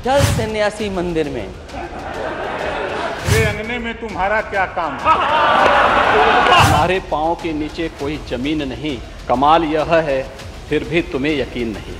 चल सन्यासी मंदिर में। मेरे अंगने में तुम्हारा क्या काम? तुम्हारे पाँव के नीचे कोई जमीन नहीं, कमाल यह है फिर भी तुम्हें यकीन नहीं।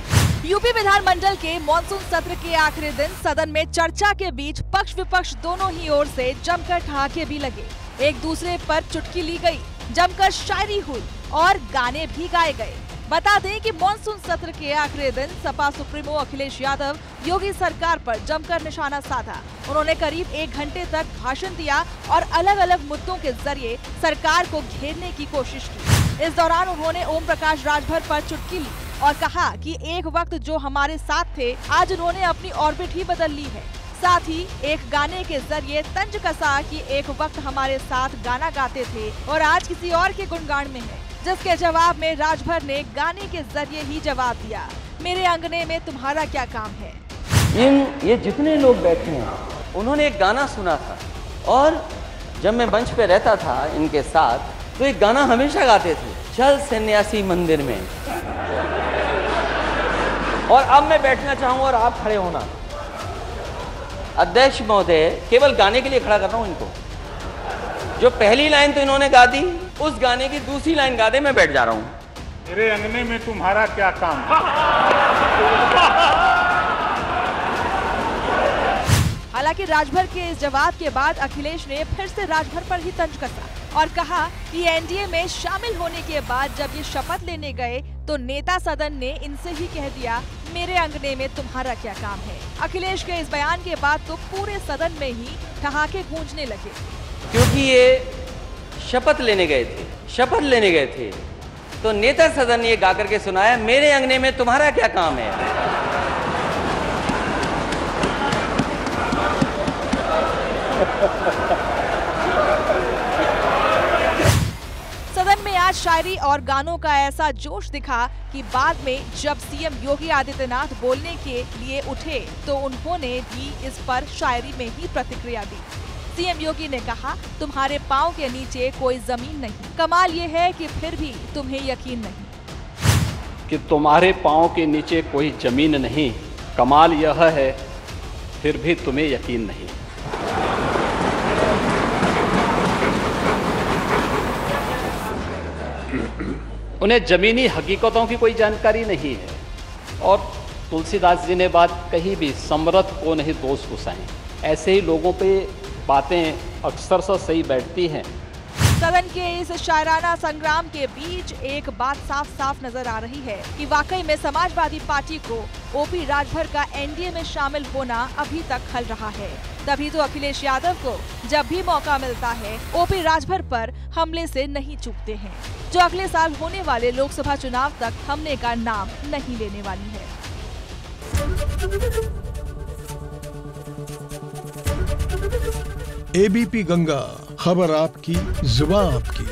यूपी विधानमंडल के मॉनसून सत्र के आखिरी दिन सदन में चर्चा के बीच पक्ष विपक्ष दोनों ही ओर से जमकर ठहाके भी लगे, एक दूसरे पर चुटकी ली गई, जमकर शायरी हुई और गाने भी गाए गए। बता दें कि मॉनसून सत्र के आखिरी दिन सपा सुप्रीमो अखिलेश यादव योगी सरकार पर जमकर निशाना साधा। उन्होंने करीब 1 घंटे तक भाषण दिया और अलग अलग मुद्दों के जरिए सरकार को घेरने की कोशिश की। इस दौरान उन्होंने ओम प्रकाश राजभर पर चुटकी ली और कहा कि एक वक्त जो हमारे साथ थे, आज उन्होंने अपनी ऑर्बिट ही बदल ली है। साथ ही एक गाने के जरिए तंज कसा कि एक वक्त हमारे साथ गाना गाते थे और आज किसी और के गुणगान में है, जिसके जवाब में राजभर ने गाने के जरिए ही जवाब दिया, मेरे अंगने में तुम्हारा क्या काम है। ये जितने लोग बैठे हैं उन्होंने एक गाना सुना था और जब मैं मंच पे रहता था इनके साथ तो एक गाना हमेशा गाते थे, चल सन्यासी मंदिर में। और अब मैं बैठना चाहूंगा और आप खड़े होना। अध्यक्ष महोदय, केवल गाने के लिए खड़ा कर रहा हूं इनको। जो पहली लाइन तो इन्होंने गा दी, उस गाने की दूसरी लाइन गा दे, मैं बैठ जा रहा हूं। मेरे अंगने में तुम्हारा क्या काम? हालांकि राजभर के इस जवाब के बाद अखिलेश ने फिर से राजभर पर ही तंज कसा और कहा कि एनडीए में शामिल होने के बाद जब ये शपथ लेने गए तो नेता सदन ने इनसे ही कह दिया, मेरे अंगने में तुम्हारा क्या काम है। अखिलेश के इस बयान के बाद तो पूरे सदन में ही ठहाके गूंजने लगे, क्योंकि ये शपथ लेने गए थे तो नेता सदन ने ये गा करके सुनाया, मेरे अंगने में तुम्हारा क्या काम है। सदन में आज शायरी और गानों का ऐसा जोश दिखा कि बाद में जब सीएम योगी आदित्यनाथ बोलने के लिए उठे तो उन्होंने भी इस पर शायरी में ही प्रतिक्रिया दी। सीएम योगी ने कहा, तुम्हारे पाँव के नीचे कोई जमीन नहीं, कमाल ये है कि फिर भी तुम्हें यकीन नहीं। कि तुम्हारे पाँव के नीचे कोई जमीन नहीं, कमाल यह है फिर भी तुम्हें यकीन नहीं। उन्हें जमीनी हकीकतों की कोई जानकारी नहीं है और तुलसीदास जी ने बात कही भी, समरथ को नहीं दोष घुसाएं। ऐसे ही लोगों पे बातें अक्सर से सही बैठती हैं। सदन के इस शायराना संग्राम के बीच एक बात साफ साफ नजर आ रही है कि वाकई में समाजवादी पार्टी को ओपी राजभर का एनडीए में शामिल होना अभी तक खल रहा है। तभी तो अखिलेश यादव को जब भी मौका मिलता है ओपी राजभर पर हमले से नहीं चूकते हैं, जो अगले साल होने वाले लोकसभा चुनाव तक थमने का नाम नहीं लेने वाली है। एबीपी गंगा, खबर आपकी, जुबान आपकी।